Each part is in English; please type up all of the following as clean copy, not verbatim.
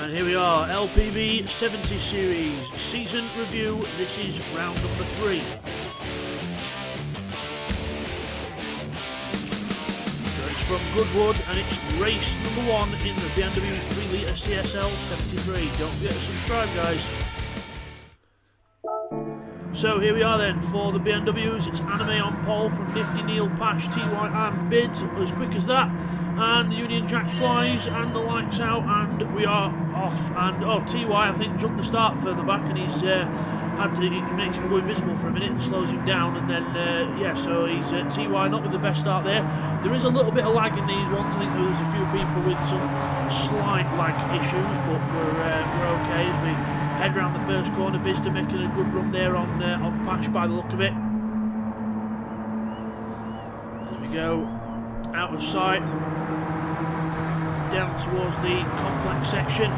And here we are, LPB 70s series, season review. This is round number 3. So it's from Goodwood and it's race number 1 in the BMW 3-litre CSL 73. Don't forget to subscribe, guys. So here we are then for the BMWs. It's Anime on pole from Nifty, Neil, Pash, TY and Bids, as quick as that. And the Union Jack flies and the lights out and we are off. And TY I think jumped the start further back and he's had to, it makes him go invisible for a minute and slows him down, and then so he's TY not with the best start there. There is a little bit of lag in these ones. I think there's a few people with some slight lag issues, but we're okay as we head round the first corner. Bizda making a good run there on Pash by the look of it. As we go out of sight, down towards the complex section.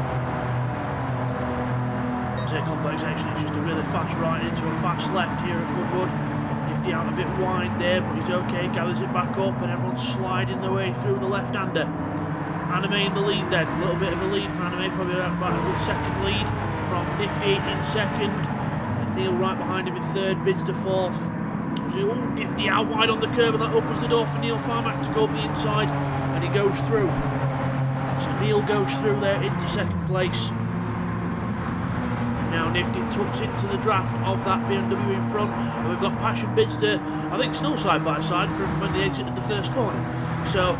I say complex section, it's just a really fast right into a fast left here at Goodwood. Nifty out a bit wide there, but he's okay, gathers it back up, and everyone's sliding their way through the left-hander. Anime in the lead then, a little bit of a lead for Anime, probably about a good second lead from Nifty in second, and Neil right behind him in third, Bids to fourth. Nifty out wide on the curb, and that opens the door for Neil Farmack to go up the inside, and he goes through. So Neil goes through there into second place. And now Nifty tucks into the draft of that BMW in front, and we've got Pash and Bidster, I think still side by side from when they exited the first corner. So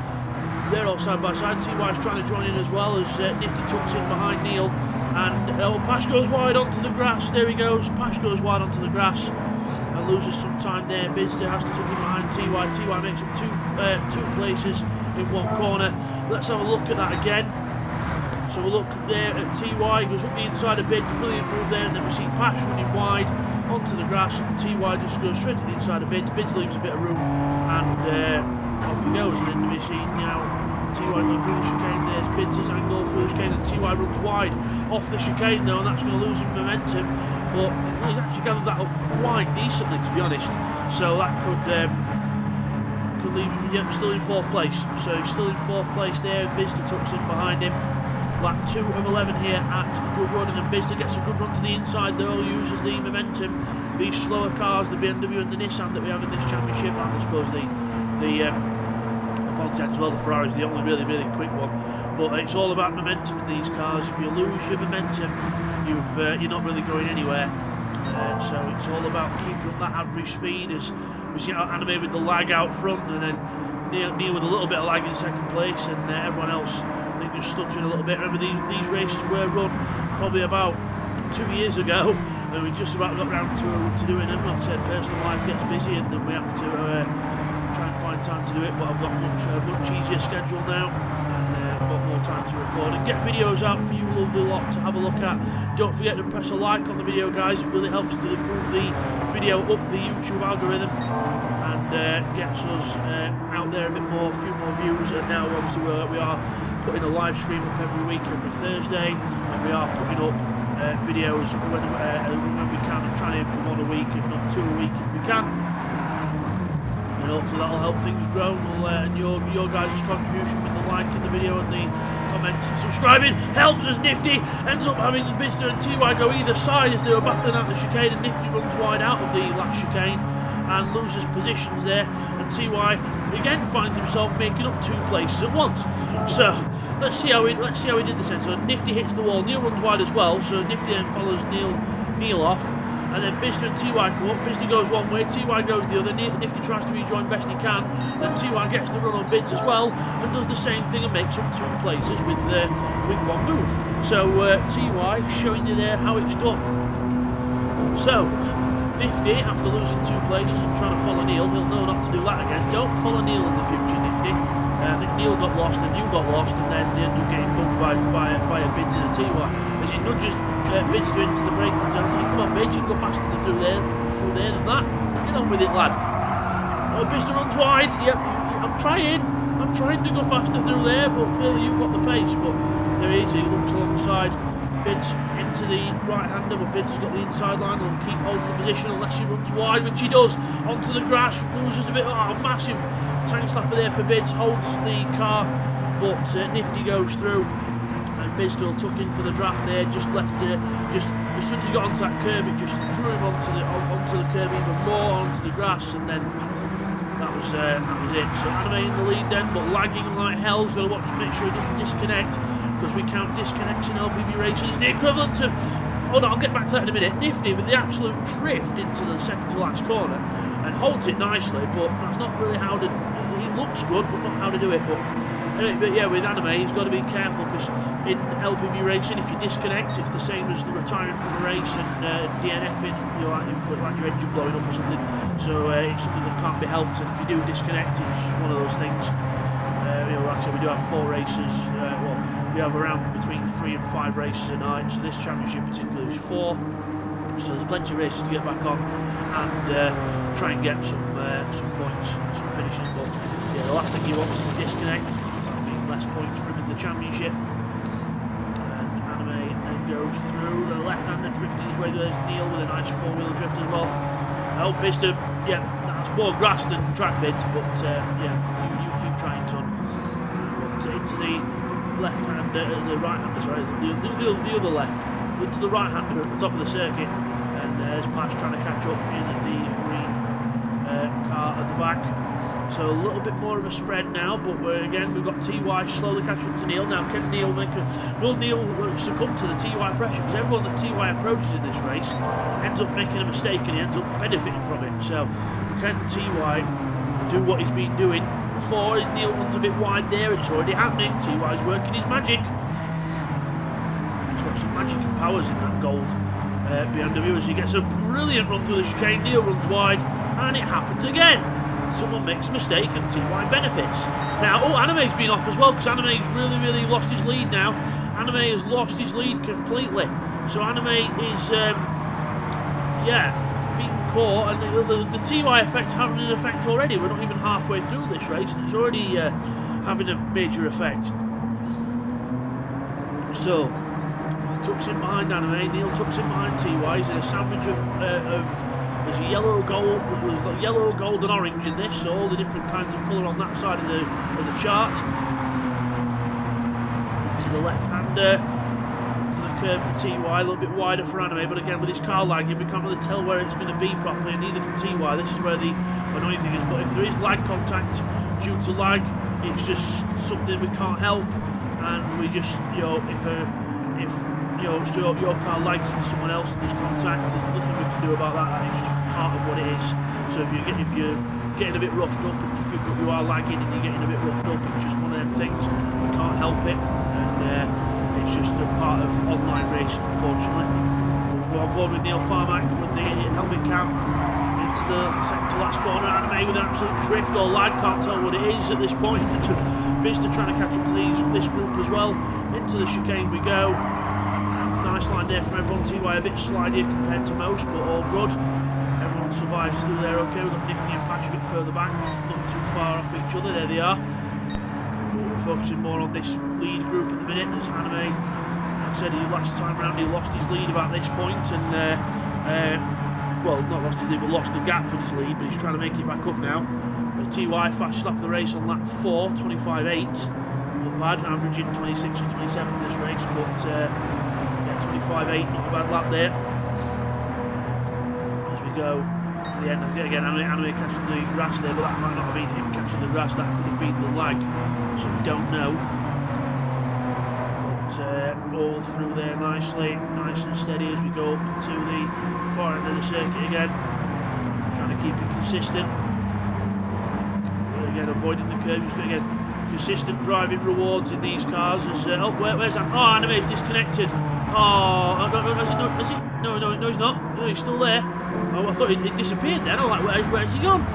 they're all side by side. TY's trying to join in as well as Nifty tucks in behind Neil, and Pash goes wide onto the grass. There he goes. Pash goes wide onto the grass and loses some time there. Bidster has to tuck in behind TY. TY makes him two places in one corner. Let's have a look at that again. So we'll look there at TY, goes up the inside a bit, brilliant move there, and then we see Pash running wide onto the grass, and TY just goes straight to the inside a bit. Bids leaves a bit of room, and off he goes. And then we see now TY going through the chicane. There's Bids' angle through the chicane, and TY runs wide off the chicane though, and that's going to lose him momentum. But he's actually gathered that up quite decently, to be honest. So that could leave him still in 4th place. So he's still in 4th place there. Bizda tucks in behind him. Lap 2 of 11 here at Goodwood, and then Bizda gets a good run to the inside though, uses the momentum. These slower cars, the BMW and the Nissan that we have in this championship, and I suppose the Pontiac as well, the Ferrari is the only really quick one. But it's all about momentum in these cars. If you lose your momentum, you're not really going anywhere. So it's all about keeping up that average speed, as we see Anime with the lag out front, and then Neil with a little bit of lag in second place, and everyone else I think just stuttering a little bit. Remember these races were run probably about 2 years ago, and we just about got round to doing them. Like I said, personal life gets busy, and then we have to try and find time to do it, but I've got a much easier schedule now, and I've got more time to record and get videos out for you lovely lot to have a look at. Don't forget to press a like on the video, guys. It really helps to move the video up the YouTube algorithm and gets us out there a bit more, a few more views. And now obviously we are putting a live stream up every week, every Thursday, and we are putting up videos when we can, and trying to aim for 1 a week, if not 2 a week if we can. And hopefully that'll help things grow, and your guys' contribution with the like in the video and the comment and subscribing helps us. Nifty ends up having Bizda and TY go either side as they were battling out the chicane, and Nifty runs wide out of the last chicane and loses positions there, and TY again finds himself making up 2 places at once. So let's see how he did this then. So Nifty hits the wall, Neil runs wide as well, so Nifty then follows Neil off. And then Bizda and TY come up. Bizda goes one way, TY goes the other. Nifty tries to rejoin best he can. Then TY gets the run on Bids as well, and does the same thing and makes up 2 places with 1 move. So TY showing you there how it's done. So Nifty, after losing 2 places and trying to follow Neil, he'll know not to do that again. Don't follow Neil in the future, Nifty. I think Neil got lost and you got lost, and then they ended up getting bumped by a Bids and a TY as he nudges Bidster into the braking zone. Come on, Bids, you can go faster through there than that. Get on with it, lad. Bidster runs wide. Yep, I'm trying to go faster through there, but clearly you've got the pace. But there he is. He looks alongside Bids into the right-hander, but Bids has got the inside line. He'll keep holding the position unless he runs wide, which he does. Onto the grass, loses a bit. Massive tank slapper there for Bids, holds the car, but Nifty goes through. And Bisdell took in for the draft there, just left just as soon as he got onto that curb, it just drew him onto the curb even more, onto the grass, and then that was it. So Anime in the lead then, but lagging like hell. He's got to watch and make sure he doesn't disconnect, because we count disconnects in LPB racing. It's the equivalent of, hold on, I'll get back to that in a minute. Nifty with the absolute drift into the second to last corner and holds it nicely, but that's not really how to. It looks good, but not how to do it. But anyway, but yeah, with Anime, he's got to be careful, because in LPB racing, if you disconnect, it's the same as the retiring from a race and DNFing, like your engine blowing up or something. So it's something that can't be helped, and if you do disconnect, it's just one of those things. Like I said, we do have 4 races. We have around between 3 and 5 races a night. So this championship particularly is 4. So there's plenty of races to get back on and try and get some points, some finishes. But yeah, the last thing you want is to disconnect. That means less points for him in the championship. And Anime then goes through the left-hander, drifting his way. There's Neil with a nice 4-wheel drift as well. I hope Bista, yeah, that's more grass than track bids, but yeah, you keep trying, son. But into the left-hander, the right-hander, sorry, the other left. Into the right-hander at the top of the circuit, and there's Pash trying to catch up in the green car at the back. So a little bit more of a spread now, but we've got TY slowly catching up to Neil. Now can Neil will Neil succumb to the TY pressure? Because everyone that TY approaches in this race ends up making a mistake and he ends up benefiting from it. So can TY do what he's been doing before? Is Neil runs a bit wide there? It's already happening. TY's working his magic. Some magic and powers in that gold BMW as he gets a brilliant run through the chicane. Neil runs wide and it happens again. Someone makes a mistake and TY benefits. Now, Anime's been off as well, because Anime's really lost his lead now. Anime has lost his lead completely. So Anime is being caught, and the TY effect having an effect already. We're not even halfway through this race and it's already having a major effect. So tucks in behind Anime, Neil tucks in behind TY. He's in a sandwich of there's a yellow, gold, there's like yellow, gold and orange in this, so all the different kinds of colour on that side of the chart. To the left-hander, to the curb for TY, a little bit wider for Anime, but again with his car lagging, we can't really tell where it's going to be properly, and neither can TY. This is where the annoying thing is, but if there is lag contact due to lag, it's just something we can't help, and we just, if your car lags into someone else and there's contact, there's nothing we can do about that. It's just part of what it is. So if you're getting a bit roughed up and you are lagging and you're getting a bit roughed up, it's just one of them things. We can't help it, and it's just a part of online racing, unfortunately. We'll go on board with Neil Farmack with the helmet cam into the second to last corner. Anime with an absolute drift or lag, can't tell what it is at this point. Bista trying to catch up to this group as well. Into the chicane we go. Nice line there from everyone. TY a bit slidier compared to most, but all good. Everyone survives through there okay. We've got Nifty and Pash a bit further back, not too far off each other. There they are. But we're focusing more on this lead group at the minute. As Anime, like I said, last time round he lost his lead about this point, and not lost his lead, but lost the gap in his lead. But he's trying to make it back up now. TY fast slapped the race on lap 4, 25.8. Not bad, averaging 26 or 27 this race, but 25.8, not a bad lap there. As we go to the end, again, Anime catching the grass there, but that might not have been him catching the grass, that could have been the lag, so we don't know. But all through there nicely, nice and steady as we go up to the far end of the circuit again. Trying to keep it consistent. Again, avoiding the curves, again. Consistent driving rewards in these cars. As, where's that? Oh, Anime's disconnected. Oh, is he? No, he's not. No, he's still there. Oh, I thought he disappeared then. I'm like, where's he gone?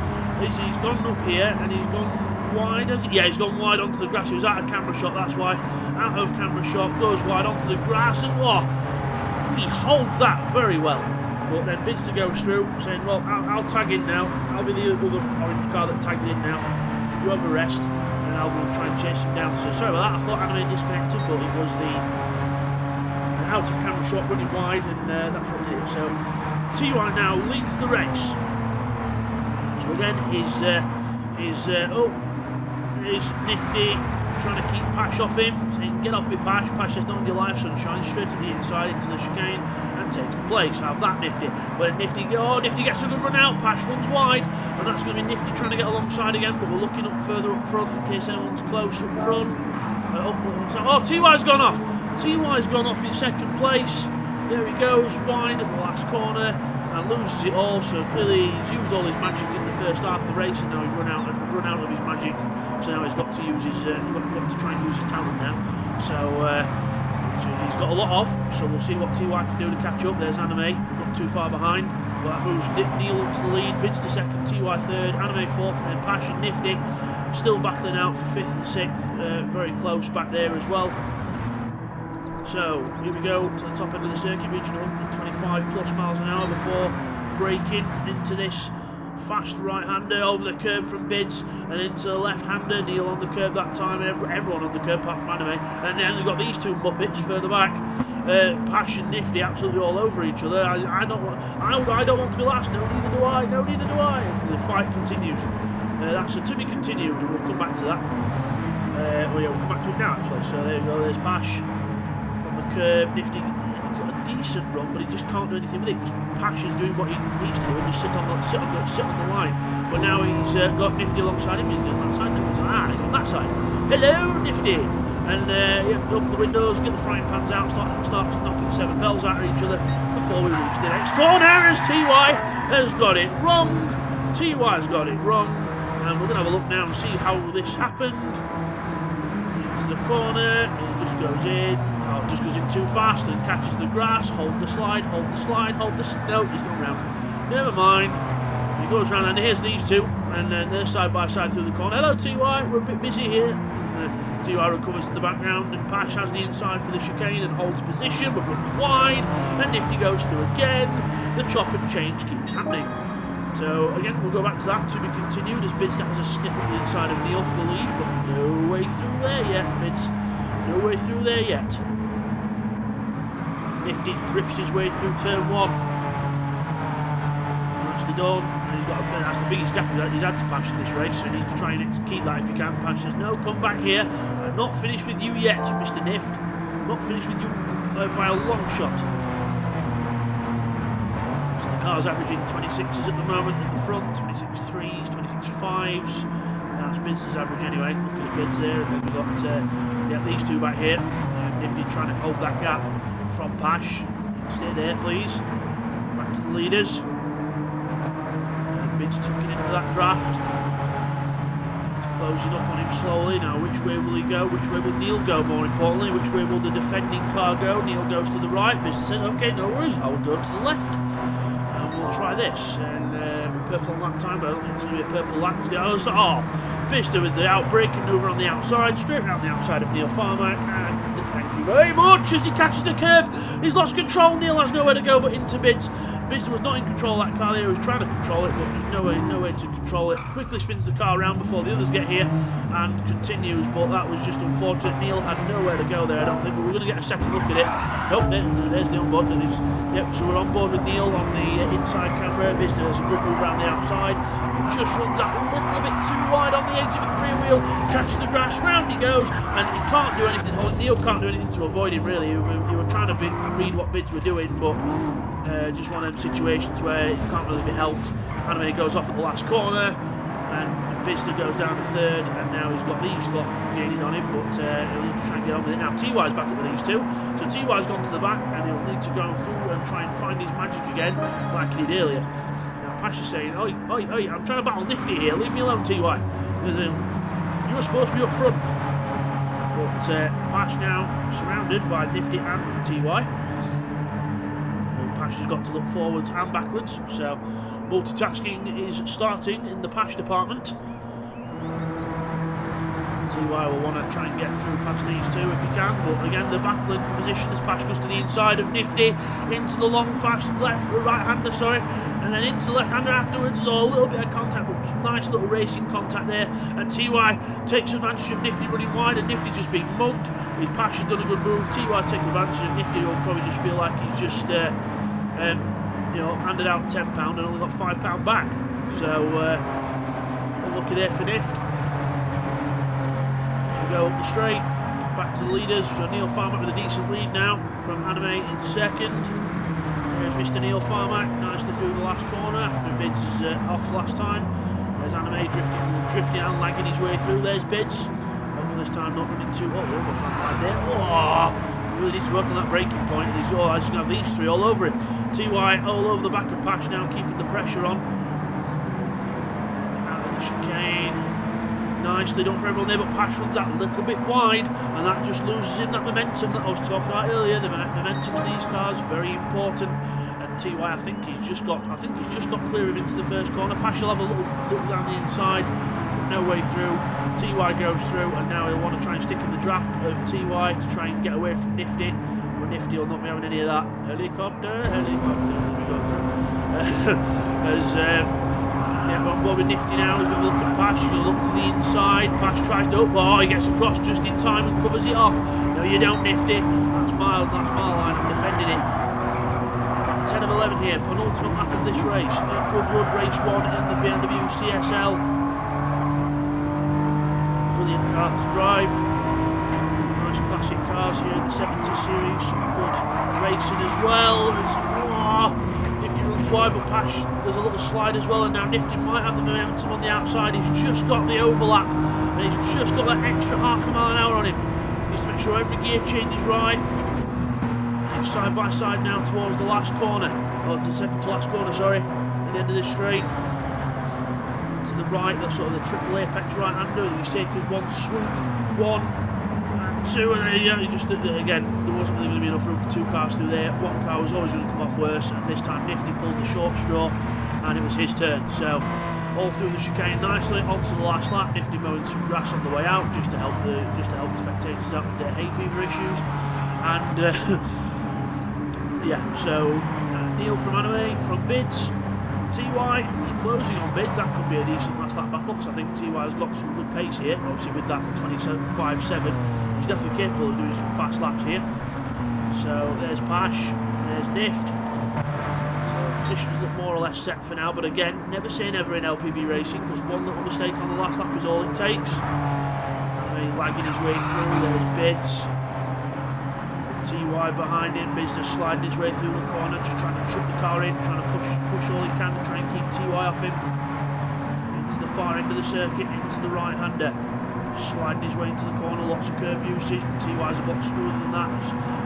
He's gone up here and he's gone wide, has he? Yeah, he's gone wide onto the grass. He was out of camera shot, that's why. Out of camera shot, goes wide onto the grass, and he holds that very well. But then bids to go through, saying, well, I'll tag in now. I'll be the other orange car that tags in now. You have a rest, and I'll go try and chase him down. So sorry about that. I thought Anime disconnected, but it was the out of camera shot running wide, and that's what did it. So TY now leads the race. So again, is Nifty trying to keep Pash off him, saying, get off me Pash. Pash says, not on your life, sunshine, straight to the inside into the chicane and takes the place. Have that, Nifty. But Nifty gets a good run out, Pash runs wide, and that's going to be Nifty trying to get alongside again, but we're looking up further up front in case anyone's close up front. TY's gone off. TY's gone off in second place. There he goes, wide at the last corner and loses it all. So clearly he's used all his magic in the first half of the race, and now he's run out of his magic. So now he's got to use his got to try and use his talent now. So he's got a lot off. So we'll see what TY can do to catch up. There's Anime, not too far behind, but that moves Neil up to the lead. Bids to second, TY third, Anime fourth, and then Pash and Nifty still battling out for fifth and sixth. Very close back there as well. So here we go to the top end of the circuit, reaching 125 plus miles an hour before braking into this fast right-hander over the curb from Bids and into the left-hander. Neil on the curb that time, everyone on the curb apart from Anime. And then we've got these two muppets further back, Pash and Nifty, absolutely all over each other. I don't want to be last. No, neither do I. No, neither do I. And the fight continues. That's a to be continued, and we'll come back to that. We'll come back to it now actually. So there you go. There's Pash. Curb, Nifty, he's got a decent run, but he just can't do anything with it because Pash is doing what he needs to do and just sit on the line. But now he's got Nifty alongside him. He's on that side. He's on that side. Hello, Nifty. And open the windows, get the frying pans out, start knocking seven bells out of each other before we reach the next corner. As TY has got it wrong. TY's got it wrong, and we're going to have a look now and see how this happened. Into the corner, and he just goes in. Just goes in too fast and catches the grass. Hold the slide. No, he's gone round. Never mind. He goes round, and here's these two, and then they're side by side through the corner. Hello, TY. We're a bit busy here. TY recovers in the background, and Pash has the inside for the chicane and holds position, but runs wide. And Nifty goes through again. The chop and change keeps happening. So again, we'll go back to that to be continued as Bids has a sniff at the inside of Neil for the lead, but no way through there yet. Bids, no way through there yet. Nifty drifts his way through turn one. Nicely done. And that's the biggest gap he's had to Pash in this race, so he needs to try and keep that if he can. Pash says, no, come back here. I'm not finished with you yet, Mr. Nift. Not finished with you by a long shot. So the car's averaging 26s at the moment at the front, 26 3s, 26 5s. That's Bids' average anyway. Look at the Bids there. And then we've got these two back here. Nifty trying to hold that gap from Pash. Stay there, please. Back to the leaders. And Bids tucking in for that draft. He's closing up on him slowly. Now, which way will he go? Which way will Neil go, more importantly? Which way will the defending car go? Neil goes to the right. Bids says, okay, no worries, I will go to the left. And we'll try this. And we're purple on that time, but I don't think it's going to be a purple lap because the others are. Bister with the outbreak maneuver on the outside, straight around the outside of Neil Farmack, and thank you very much as he catches the curb. He's lost control. Neil has nowhere to go but into Bids. Bister was not in control of that car there. He was trying to control it, but there's no way to control it. Quickly spins the car around before the others get here and continues, but that was just unfortunate. Neil had nowhere to go there, I don't think, but we're going to get a second look at it. Nope, there's the on board. Yep, so we're on board with Neil on the inside camera. Bister has a good move around the outside, but just runs out a little bit too wide on the exit with the rear wheel, catches the grass, round he goes, and he can't do anything. Neil can't do anything to avoid him really. He were trying to read what Bids were doing, but just one of them situations where it can't really be helped. Anime goes off at the last corner, and Bister goes down to third, and now he's got these lot gaining on him, but he'll need to try and get on with it. Now TY's back up with these two, so TY's gone to the back, and he'll need to go through and try and find his magic again, like he did earlier. Now Pash is saying, oi, I'm trying to battle Nifty here, leave me alone, TY. You were supposed to be up front. But Pash now surrounded by Nifty and TY. Pash has got to look forwards and backwards, so multitasking is starting in the Pash department. TY will want to try and get through past these two if he can, but again they're battling for position as Pash goes to the inside of Nifty, into the long fast right-hander, and then into the left-hander afterwards. There's a little bit of contact, but nice little racing contact there, and TY takes advantage of Nifty running wide, and Nifty just being mugged. His Pash has done a good move. TY takes advantage, and Nifty will probably just feel like he's just handed out £10 and only got £5 back. So unlucky there for Nift. go up the straight, back to the leaders. So Neil Farmack with a decent lead now from Anime in second. There's Mr. Neil Farmack nicely through the last corner after Bids is off last time. There's Anime drifting and lagging his way through. There's Bids. Hopefully this time not running too... Oh, he almost ran right there. Oh, really needs to work on that braking point. And he's going to have these three all over him. TY all over the back of Pash now, keeping the pressure on. Out of the chicane. Nicely done for everyone there, but Pash runs that a little bit wide, and that just loses him that momentum that I was talking about earlier. The momentum of these cars very important. And TY, I think he's just got clear him into the first corner. Pash will have a little look down the inside, but no way through. TY goes through, and now he'll want to try and stick in the draft of TY to try and get away from Nifty. But Nifty will not be having any of that. Helicopter, as we go through. Bobby Nifty now, he's going to look at Pash, he'll look to the inside. Pash tries to he gets across just in time and covers it off. No, you don't, Nifty. That's my line, I'm defending it. 10 of 11 here, penultimate lap of this race. Goodwood race 1 in the BMW CSL. Brilliant car to drive. Nice classic cars here in the 70s series. Some good racing as well. Nifty runs wide, but Pash does a little slide as well, and now Nifty might have the momentum on the outside. He's just got the overlap, and he's just got that extra half a mile an hour on him. He needs to make sure every gear change is right. And it's side by side now towards the last corner, or the second to last corner, sorry, at the end of this straight. To the right, the sort of the triple apex right-hander. He's taken one swoop, 1 and 2, and then he just again there wasn't really going to be enough room for two cars through there. One car was always going to come off worse, and this time Nifty pulled the short straw, and it was his turn. So all through the chicane nicely onto the last lap. Nifty mowing some grass on the way out just to help the spectators out with their hay fever issues, and yeah. So Neil from Anime, from Bids. TY, who's closing on Bids, that could be a decent last lap battle, because I think TY has got some good pace here. Obviously with that 27.57, he's definitely capable of doing some fast laps here. So there's Pash, there's Nift. So positions look more or less set for now, but again, never say never in LPB racing, because one little mistake on the last lap is all it takes. I mean, lagging his way through, there's Bids. TY behind him, Biz just sliding his way through the corner, just trying to chuck the car in, trying to push all he can to try and keep TY off him. Into the far end of the circuit, into the right-hander. Sliding his way into the corner, lots of curb usage, but TY's a lot smoother than that.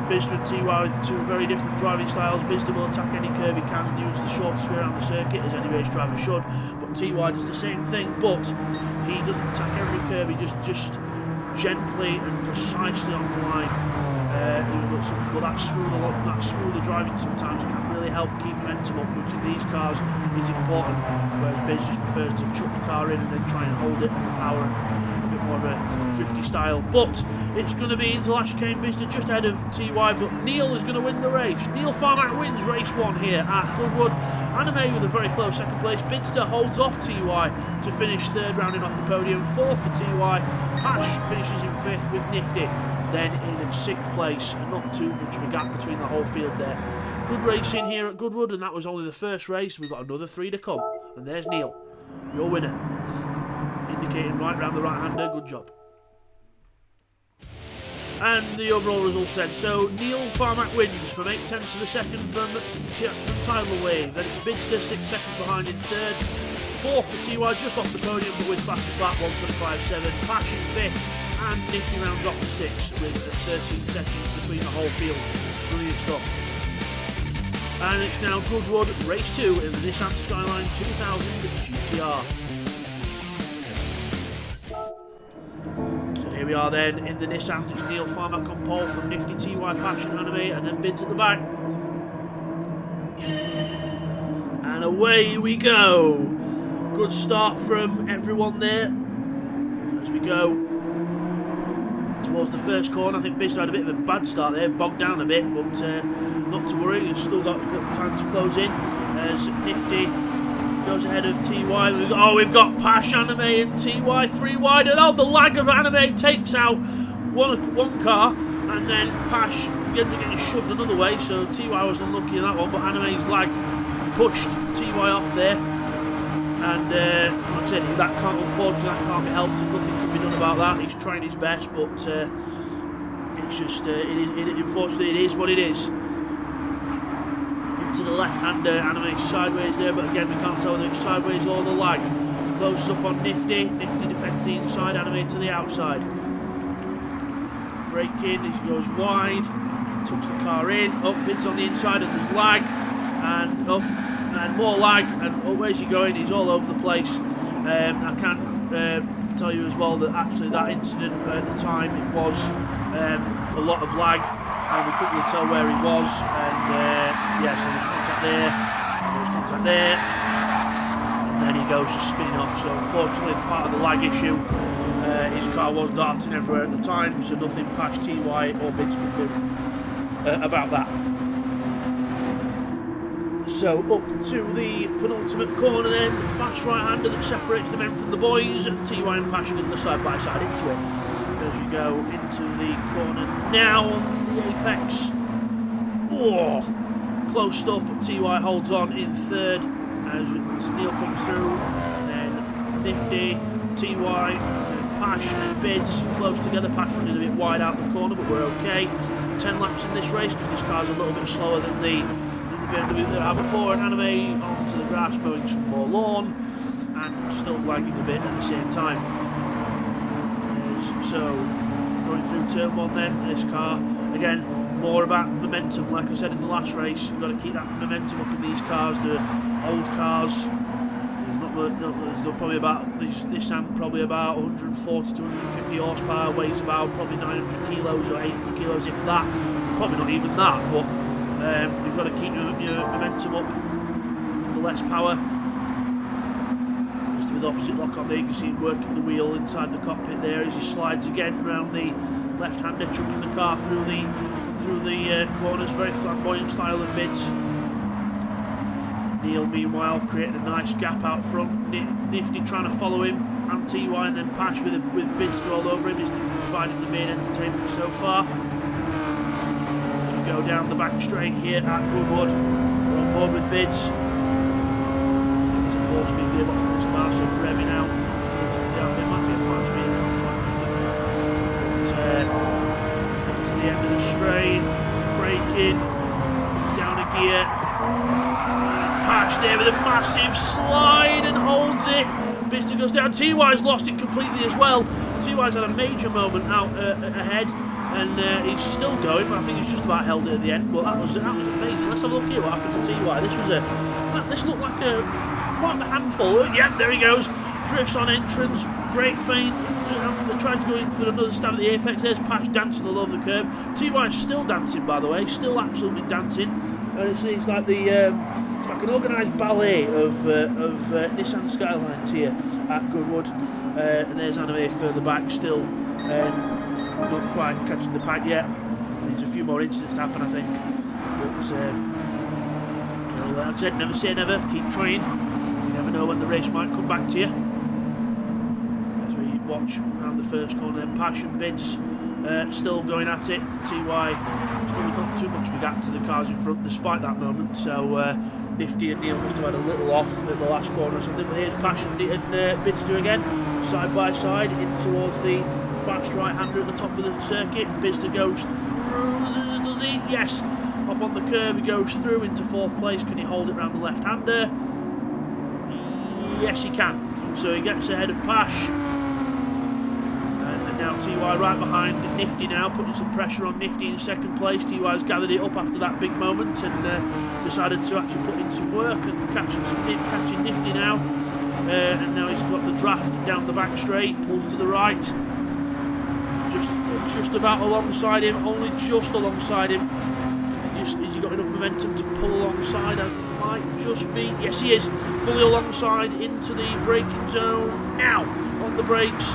Bizda and TY with two very different driving styles. Bizda will attack any curb he can and use the shortest way around the circuit, as any race driver should, but TY does the same thing, but he doesn't attack every curb, he just gently and precisely on the line. But that smoother driving sometimes can really help keep momentum up, which in these cars is important, whereas Biz just prefers to chuck the car in and then try and hold it on the power, a bit more of a drifty style. But it's going to be into last chicane. Bizda just ahead of TY, but Neil is going to win the race. Neil Farmack wins race 1 here at Goodwood. Anime with a very close second place. Bidster holds off TY to finish third, rounding off the podium. 4th for TY. Pash finishes in 5th with Nifty. Then in 6th place, and not too much of a gap between the whole field there. Good racing here at Goodwood, and that was only the first race. We've got another 3 to come. And there's Neil, your winner. Indicating right round the right-hander. Good job. And the overall results then. So Neil Farmack wins from 8/10 to the second from Tidal Wave. Then it's Bidster 6 seconds behind in 3rd. 4th for TY, just off the podium, but with fastest lap, 1:25.7. Pash in 5th. And Nifty rounds off the 6th with 13 seconds between the whole field. Brilliant stuff. And it's now Goodwood race 2 in the Nissan Skyline 2000 GTR. So here we are then in the Nissan. It's Neil Farmack on pole from Nifty, TY, Pash and Anime, and then Bids at the back. And away we go. Good start from everyone there as we go towards the first corner. I think Bizda had a bit of a bad start there, bogged down a bit, but not to worry, he's still got time to close in as Nifty goes ahead of TY. We've got Pash, Anime and TY 3 wide, and the lag of Anime takes out one car, and then Pash begins to get shoved another way, so TY was unlucky in that one, but Anime's lag pushed TY off there. And like I said, unfortunately that can't be helped, and nothing can be done about that. He's trying his best, but it's just unfortunately it is what it is. Into the left-hander, Anime sideways there, but again we can't tell whether it's sideways or the lag. Closes up on Nifty. Nifty defends the inside, Anime to the outside. Break in as he goes wide, tucks the car in, up, Bids on the inside, and there's lag, and up, and more lag, and oh, where's he going? He's all over the place. I can tell you as well that actually that incident at the time, it was a lot of lag, and we couldn't really tell where he was, and yeah, so there's contact there, and there's contact there, and then he goes just spinning off. So unfortunately, part of the lag issue, his car was darting everywhere at the time, so nothing Pash, TY or Bids could do about that. So up to the penultimate corner then, the fast right-hander that separates the men from the boys, and TY and Pash are going to go side-by-side into it. As we go into the corner now, onto the apex. Oh, close stuff, but TY holds on in third as Neil comes through, and then Nifty, TY, and Pash and Bids close together. Pash running a bit wide out the corner, but we're okay. 10 laps in this race because this car's a little bit slower than the BMW that I had before, and Anime onto the grass, mowing some more lawn, and still lagging a bit at the same time. So, going through turn 1 then, this car, again, more about momentum. Like I said in the last race, you've got to keep that momentum up in these cars. The old cars, there's probably about, this and probably about 140 to 150 horsepower, weighs about probably 900 kilos or 800 kilos if that, probably not even that, but you've got to keep your momentum up, the less power. Just with opposite lock on there, you can see him working the wheel inside the cockpit there as he slides again round the left-hander, chucking the car through the corners, very flamboyant style of Bids. Neil meanwhile creating a nice gap out front, Nifty trying to follow him, and TY, and then Pash with Bids all over him is providing the main entertainment so far. Go down the back straight here at Goodwood. We're on board with Bids. It's a 4-speed gearbox for this car, so revving out just to the top of the RPM. Might be a 5-speed. Up to the end of the strain, braking, down a gear. Pash there with a massive slide and holds it. Bids goes down. TY's lost it completely as well. TY's had a major moment out ahead. And he's still going, but I think he's just about held it at the end. But that was amazing. Let's have a look here what happened to TY. This looked like quite a handful. Oh, yeah, there he goes. Drifts on entrance, brake feint. Tries to go in for another stab at the apex. There's Pash dancing all over the curb. TY's still dancing, by the way, still absolutely dancing. And it's like it's like an organised ballet of Nissan Skylines here at Goodwood. And there's Anime further back, still. Not quite catching the pack yet. Needs a few more incidents to happen, I think. But like I said, never say never. Keep trying. You never know when the race might come back to you. As we watch around the first corner, then Pash and Bids still going at it. TY still with not too much of a gap to the cars in front, despite that moment. So Nifty and Neil must have had a little off at the last corner or something. But here's Pash and Bids do again, side by side, in towards the fast right-hander at the top of the circuit. Bizda goes through, does he? Yes. Up on the curb, he goes through into 4th place. Can he hold it round the left-hander? Yes, he can. So he gets ahead of Pash. And now TY right behind Nifty now, putting some pressure on Nifty in 2nd place. TY's gathered it up after that big moment and decided to actually put in some work and catching Nifty now. And now he's got the draft down the back straight, pulls to the right. Just about alongside him, only just alongside him. Has he got enough momentum to pull alongside? It might just be. Yes, he is. Fully alongside into the braking zone. Now, on the brakes.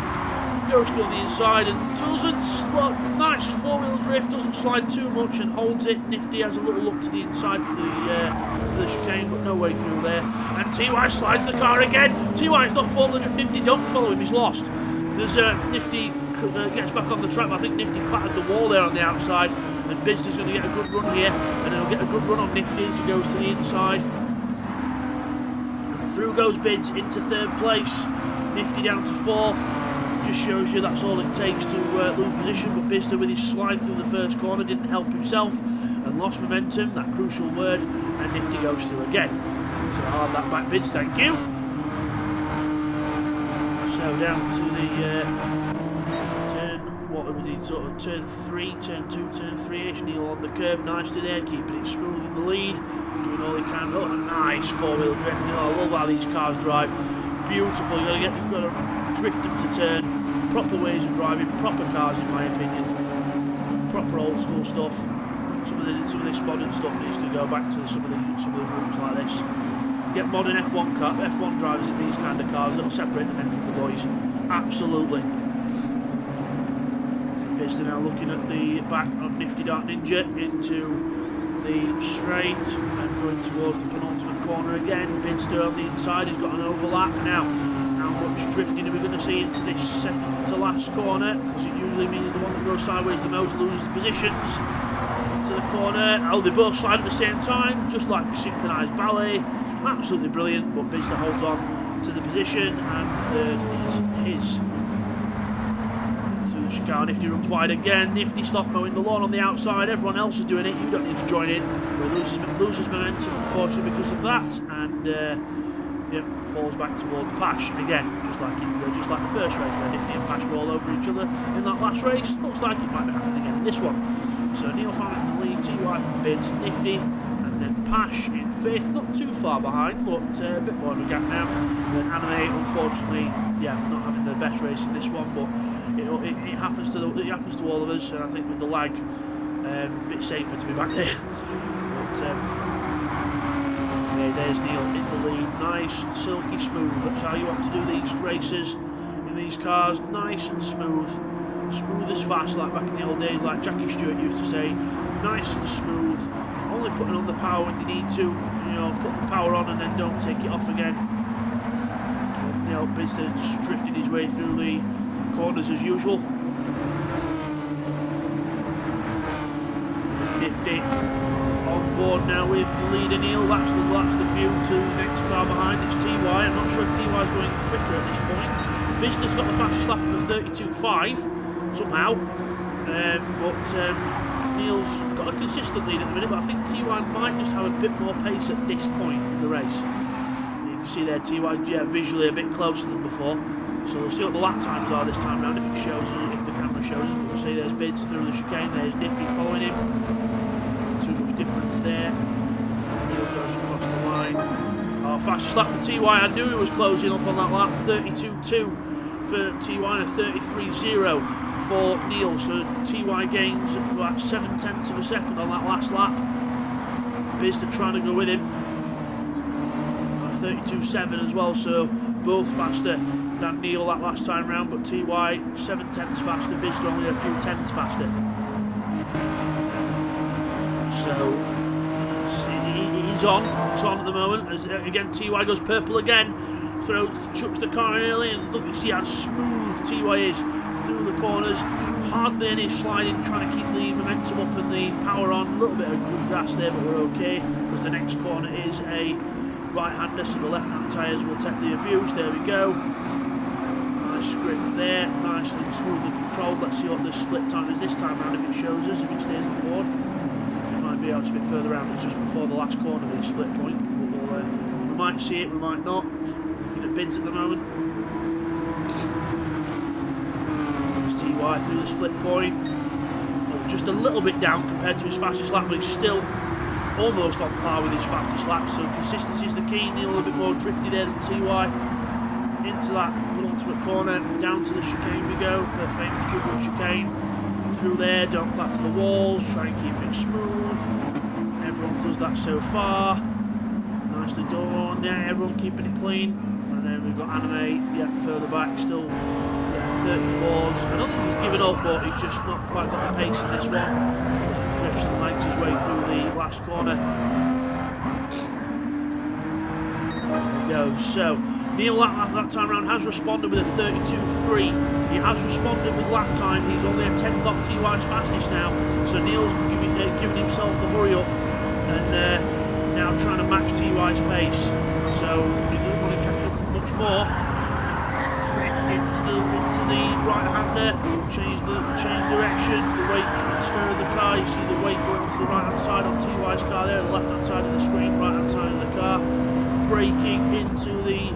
Goes to on the inside and doesn't. Well, nice 4-wheel drift, doesn't slide too much and holds it. Nifty has a little look to the inside for the chicane, but no way through there. And TY slides the car again. TY's not 4-wheel drift. Nifty don't follow him, he's lost. There's Nifty gets back on the track, but I think Nifty clattered the wall there on the outside, and Bizda's going to get a good run here, and he'll get a good run on Nifty as he goes to the inside. And Through goes Bids into 3rd place. Nifty down to 4th. Just shows you that's all it takes to lose position, but Bizda with his slide through the first corner didn't help himself and lost momentum, that crucial word, and Nifty goes through again. So I'll have that back, Bids, thank you. So down to the turn, what would he sort of turn 3, turn 2, turn 3-ish. Neil on the curb, nicely there, keeping it smooth in the lead, doing all he can. Oh, a nice 4-wheel drifting. Oh, I love how these cars drive. Beautiful. You've got to drift them to turn. Proper ways of driving, proper cars in my opinion. Proper old school stuff. Some of this modern stuff needs to go back to some of the routes like this. Get modern F1 drivers in these kind of cars that'll separate the men from the boys. Absolutely. Bizda now looking at the back of Nifty Dark Ninja into the straight and going towards the penultimate corner again. Bizda on the inside, he's got an overlap now. How much drifting are we going to see into this second to last corner? Because it usually means the one that goes sideways the most loses positions. To the corner, oh, they both slide at the same time, just like synchronised ballet. Absolutely brilliant, but Bizda holds on to the position, and 3rd is his. Through the chicane, Nifty runs wide again. Nifty stopped mowing the lawn on the outside. Everyone else is doing it. You don't need to join in. But loses momentum, unfortunately, because of that, and falls back towards Pash again, just like the first race where Nifty and Pash were all over each other in that last race. Looks like it might be happening again in this one. So Neil found in the lead, TY from Bids, Nifty, and then Pash in 5th, not too far behind, but a bit more of a gap now. Then Anime, unfortunately, not having the best race in this one, but it happens to all of us, and I think with the lag, a bit safer to be back there. But there's Neil in the lead, nice and silky smooth. That's how you want to do these races in these cars, nice and smooth. Smooth as fast, like back in the old days, like Jackie Stewart used to say. Nice and smooth, only putting on the power when you need to, put the power on and then don't take it off again. Bizda's drifting his way through the corners as usual. Nifty on board now with the leader Neil. That's the view to the next car behind. It's TY. I'm not sure if TY is going quicker at this point. Bizda's got the fastest lap of 32.5. Somehow, but Neil's got a consistent lead at the minute, but I think TY might just have a bit more pace at this point in the race. You can see there TY visually a bit closer than before, so we'll see what the lap times are this time round if it shows us, if the camera shows us. We'll see there's Bids through the chicane, there's Nifty following him. Too much difference there. Neil goes across the line. Oh, fastest lap for TY. I knew he was closing up on that lap. 32.2 for TY and a 33.0 for Neil. So TY gains about 0.7 of a second on that last lap. Bizda trying to go with him. 32.7 as well, so both faster than Neil that last time round, but TY 0.7 faster, Bizda only a few tenths faster. So he's on at the moment. As again, TY goes purple again. Chucks the car in early, and look, you see how smooth TY is through the corners. Hardly any sliding, trying to keep the momentum up and the power on. A little bit of grass there, but we're okay because the next corner is a right-hander, so the left-hand tyres will take the abuse. There we go. Nice grip there, nicely and smoothly controlled. Let's see what the split time is this time round, if it shows us, if it stays on board. I think it might be out a bit further around. It's just before the last corner, the split point. But we might see it, we might not. Looking at Bids at the moment. There's TY through the split point. Just a little bit down compared to his fastest lap, but he's still almost on par with his fastest lap. So consistency is the key. Neil a little bit more drifty there than TY. Into that penultimate corner, down to the chicane we go for the famous Goodwood chicane. Through there, don't clatter the walls, try and keep it smooth. Everyone does that so far. Nicely done. Yeah, everyone keeping it clean. And then we've got Anime, further back, still 34s. I don't think he's given up, but he's just not quite got the pace in this one. Drifts and legs his way through the last corner. There we go. So Neil that time round has responded with a 32.3. He has responded with lap time. He's only a 10th off TY's fastest now. So Neil's giving himself the hurry up. And now trying to match TY's pace, so he doesn't want to catch up much more. Drift into the right-hander, change direction, the weight transfer of the car. You see the weight going onto the right-hand side on TY's car there, the left-hand side of the screen, right-hand side of the car. Braking into the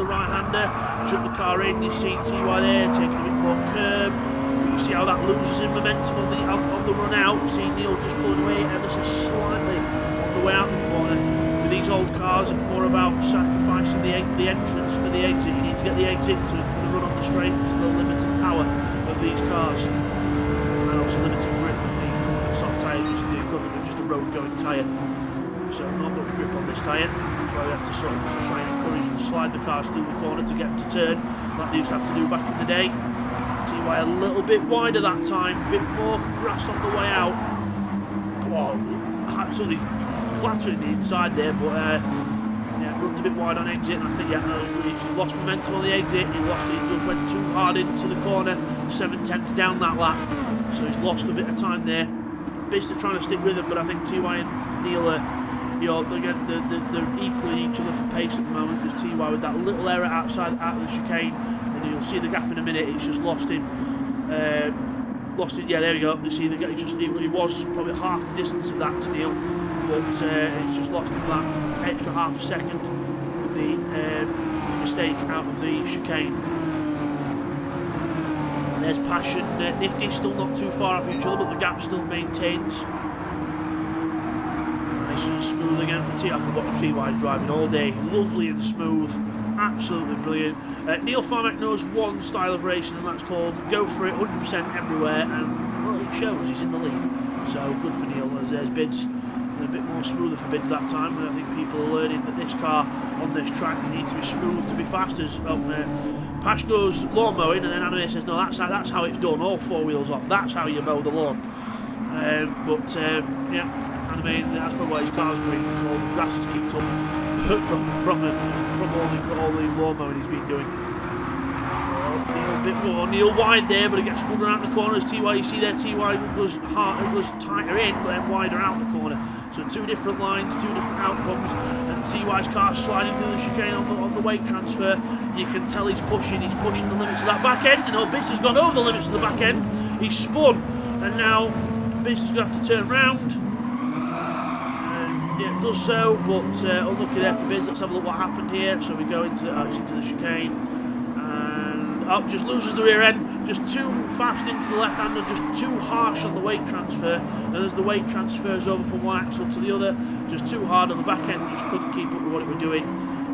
right-hander, jump the car in. You see TY there taking a bit more curb. You see how that loses in momentum on the run out. You see Neil just pulling away ever so slightly on the way out the corner. With these old cars, it's more about sacrificing the entrance for the exit. You need to get the exit for the run on the straight because of the limited power of these cars, and also limited grip with the Comfort soft tyres, which is the equivalent of just a road-going tyre. So not much grip on this tyre. That's why we have to sort of try and encourage and slide the cars through the corner to get them to turn. That they used to have to do back in the day. TY a little bit wider that time, a bit more grass on the way out. Oh, absolutely clattering the inside there, but yeah, runs a bit wide on exit, and I think he lost momentum on the exit. He just went too hard into the corner, 7/10 down that lap, so he's lost a bit of time there. Basically trying to stick with him, but I think TY and Neil they're equaling each other for pace at the moment. There's TY with that little error out of the chicane, and you'll see the gap in a minute. It's just lost him. Yeah, there we go. You see the gap. He was probably half the distance of that to Neil, but it's just lost him that extra half a second with the mistake out of the chicane. There's Passion, Nifty still not too far off each other, but the gap still maintains. Nice and smooth again for T. I can watch TY driving all day. Lovely and smooth. Absolutely brilliant. Neil Farmack knows one style of racing, and that's called go for it 100% everywhere, and well, it shows. He's in the lead. So good for Neil. There's Bids. A bit more smoother for Bids that time. I think people are learning that this car on this track, you need to be smooth to be fast. As Pash goes lawn mowing, and then Anime says, no, that's how it's done. All four wheels off. That's how you mow the lawn. Yeah, Anime, that's probably why his car's green, because all the grass is kicked up from all the lawn mowing he's been doing. Neil a bit more. Neil wide there, but it gets good around the corner. As TY, you see there, TY goes tighter in, but then wider out the corner. So two different lines, two different outcomes, and TY's car sliding through the chicane on the weight transfer. You can tell he's pushing the limits of that back end. You know, Biss has gone over the limits of the back end. He's spun, and now Biss is going to have to turn round. And yeah, it does so, but unlucky there for Biss. Let's have a look what happened here. So we go into the chicane, and just loses the rear end, just too fast into the left-hander, just too harsh on the weight transfer, and as the weight transfers over from one axle to the other, just too hard on the back end, just couldn't keep up with what it was doing,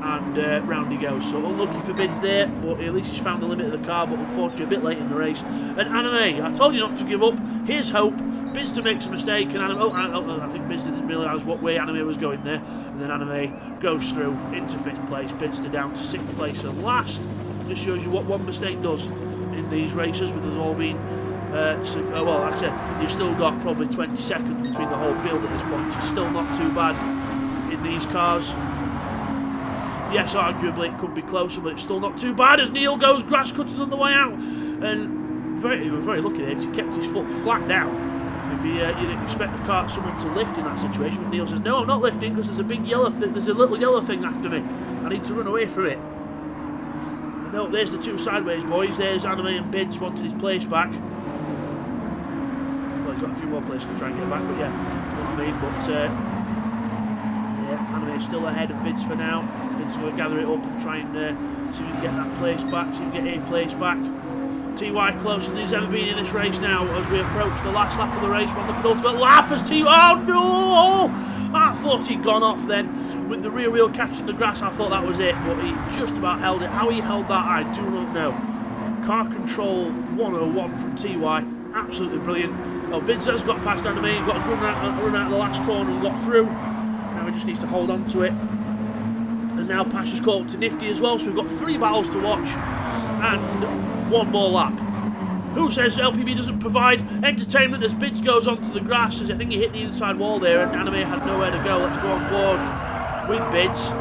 and round he goes. So unlucky for Bids there, but at least he's found the limit of the car, but unfortunately a bit late in the race. And Anime, I told you not to give up. Here's hope. Bids makes a mistake, and Anime, I think Bids didn't realise what way Anime was going there, and then Anime goes through into 5th place, Bids down to 6th place and last. Just shows you what one mistake does in these races, with us all being well, like I said, you've still got probably 20 seconds between the whole field at this point, so still not too bad in these cars. Yes, arguably it could be closer, but it's still not too bad as Neil goes grass cutting on the way out, and he was very lucky there because he kept his foot flat down. If you'd expect someone to lift in that situation, but Neil says, no, I'm not lifting because there's a big yellow thing, there's a little yellow thing after me, I need to run away from it. No, there's the two sideways boys. There's Anime and Bids wanting his place back. Well, he's got a few more places to try and get back, but yeah, you know what I mean. But yeah, Anime is still ahead of Bids for now. Bids is going to gather it up and try and see if he can get that place back, see if he can get a place back. TY closer than he's ever been in this race now as we approach the last lap of the race. We're on the penultimate lap as TY. Oh no! I thought he'd gone off then. With the rear wheel catching the grass, I thought that was it, but he just about held it. How he held that, I do not know. Car control 101 from TY. Absolutely brilliant. Well, Bids has got past Anime. He's got a good run out of the last corner and got through. Now he just needs to hold on to it. And now Pash has caught up to Nifty as well, so we've got 3 battles to watch and 1 more lap. Who says LPB doesn't provide entertainment as Bids goes onto the grass, as I think he hit the inside wall there and Anime had nowhere to go. Let's go on board with Bids.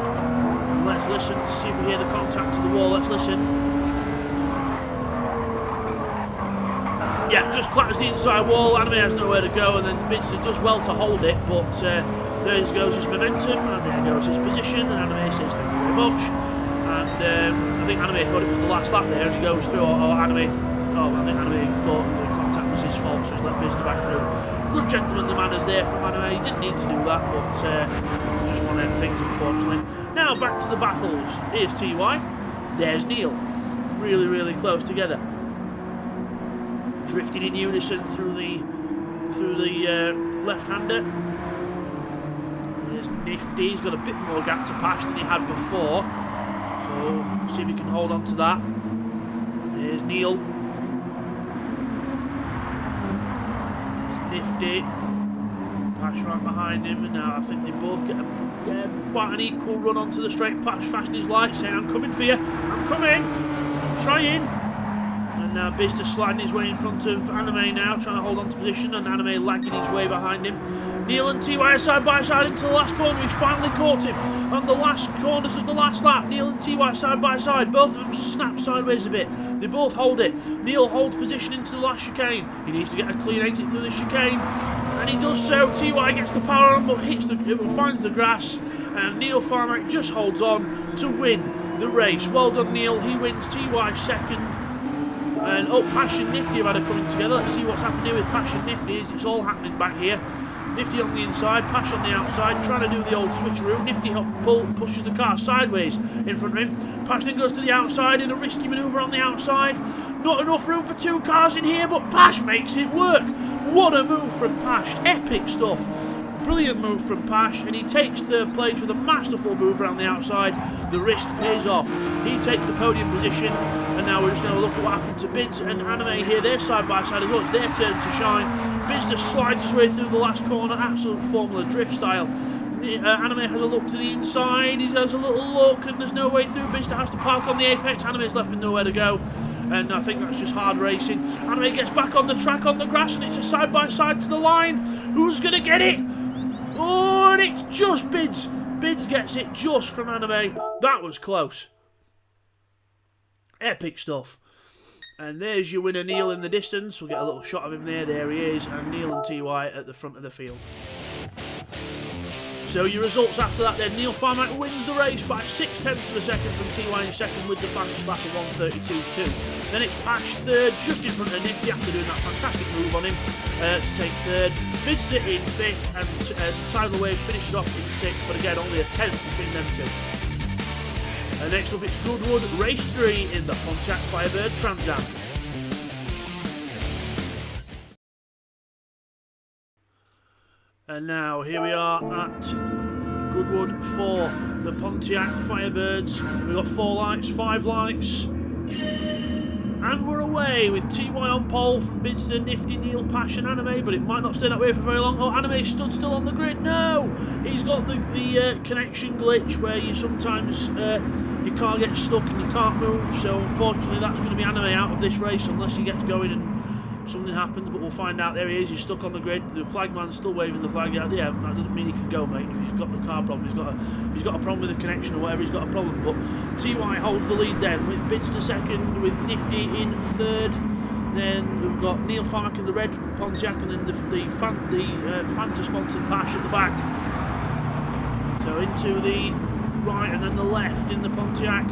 Let's listen to see if we hear the contact to the wall. Let's listen. Yeah, just clatters the inside wall. Anime has nowhere to go, and then Bids does well to hold it, but there goes his momentum, and there goes his position, and Anime says thank you very much. And I think Anime thought it was the last lap there, and he goes through, I think Anime thought the contact was his fault, so he's let Bizda back through. Good gentlemanly manners there from Anime. He didn't need to do that, but just one of them things, unfortunately. Now back to the battles. Here's TY, there's Neil. Really, really close together. Drifting in unison through the left-hander. There's Nifty. He's got a bit more gap to pass than he had before. So see if he can hold on to that. And there's Neil. There's Nifty. Pash right behind him, and now I think they both get quite an equal run onto the straight. Pash flashing his light, saying, "I'm coming for you. I'm coming. I'm trying." And now Bizda sliding his way in front of Anime now, trying to hold on to position, and Anime lagging his way behind him. Neil and TY are side by side into the last corner. He's finally caught him on the last corners of the last lap. Neil and TY side by side. Both of them snap sideways a bit. They both hold it. Neil holds position into the last chicane. He needs to get a clean exit through the chicane, and he does so. TY gets the power on, but finds the grass, and Neil Farmack just holds on to win the race. Well done, Neil. He wins. TY second. And Pash and Nifty have had a coming together. Let's see what's happening here with Pash and Nifty. It's all happening back here. Nifty on the inside, Pash on the outside, trying to do the old switcheroo. Nifty pushes the car sideways in front of him. Pash then goes to the outside in a risky manoeuvre on the outside. Not enough room for two cars in here, but Pash makes it work. What a move from Pash. Epic stuff. Brilliant move from Pash, and he takes third place with a masterful move around the outside. The risk pays off. He takes the podium position, and now we're just going to look at what happened to Bids and Anime here. They're side by side as well. It's their turn to shine. Bids just slides his way through the last corner, absolute Formula Drift style. Anime has a look to the inside. He has a little look, and there's no way through. Bids has to park on the apex. Anime's left with nowhere to go. And I think that's just hard racing. Anime gets back on the track on the grass, and it's a side by side to the line. Who's going to get it? Oh, and it's just Bids. Bids gets it just from Anime. That was close. Epic stuff. And there's your winner, Neil, in the distance. We'll get a little shot of him there. There he is. And Neil and TY at the front of the field. So your results after that then. Neil Farmack wins the race by 0.6 of a second from TY in second with the fastest lap of 1:32.2. Then it's Pash third, just in front of Nifty after doing that fantastic move on him to take third. Bidster in fifth, and Tyler Wave finishes off in sixth, but again only a 10th between them two. Next up it's Goodwood Race 3 in the Pontiac Firebird Trans Am. And now here we are at Goodwood for the Pontiac Firebirds. We've got 4 lights, 5 lights. And we're away with TY on pole from Bidster, Nifty, Neil, Pash and Anime, but it might not stay that way for very long. Oh, Anime stood still on the grid. No! He's got the connection glitch where you sometimes your car gets stuck and you can't move, so unfortunately that's going to be Anime out of this race unless he gets going and something happens, but we'll find out. There he is, he's stuck on the grid. The flagman's still waving the flag. Yeah, that doesn't mean he can go, mate. If he's got the car problem, he's got a problem with the connection or whatever, he's got a problem. But TY holds the lead then, with Bidster second, with Nifty in third. Then we've got Neil Farmack in the red Pontiac, and then the Fanta-sponsored Pash at the back. So into the right and then the left in the Pontiac.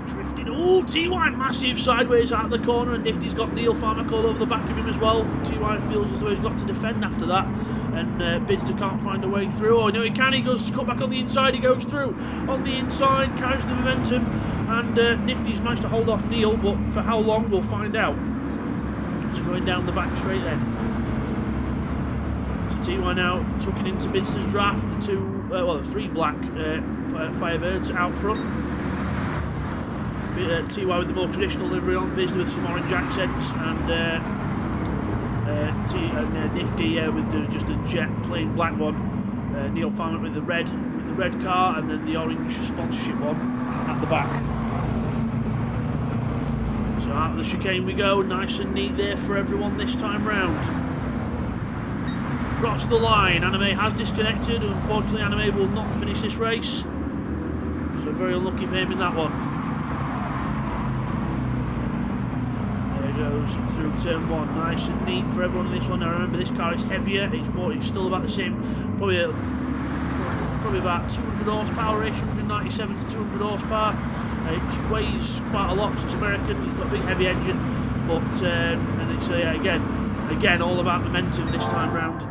Drifting. Oh, TY massive sideways out of the corner, and Nifty's got Neil Farmack all over the back of him as well. TY feels as though he's got to defend after that, and Bidster can't find a way through. Oh, no, he can. He goes to cut back on the inside. He goes through on the inside, carries the momentum, and Nifty's managed to hold off Neil, but for how long we'll find out. So going down the back straight then. So TY now tucking into Bidster's draft. The 3 black Firebirds out front. TY with the more traditional livery on, Biz with some orange accents, and Nifty with just a jet plain black one. Neil Farmack with the red car, and then the orange sponsorship one at the back. So out of the chicane we go, nice and neat there for everyone this time round. Across the line, Anime has disconnected. Unfortunately, Anime will not finish this race, so very unlucky for him in that one. goes through turn 1, nice and neat for everyone in this one. Now remember, this car is heavier, it's still about the same, probably about 200 horsepower-ish, 197 to 200 horsepower. It weighs quite a lot because it's American, it's got a big heavy engine, but and it's again all about momentum this time round.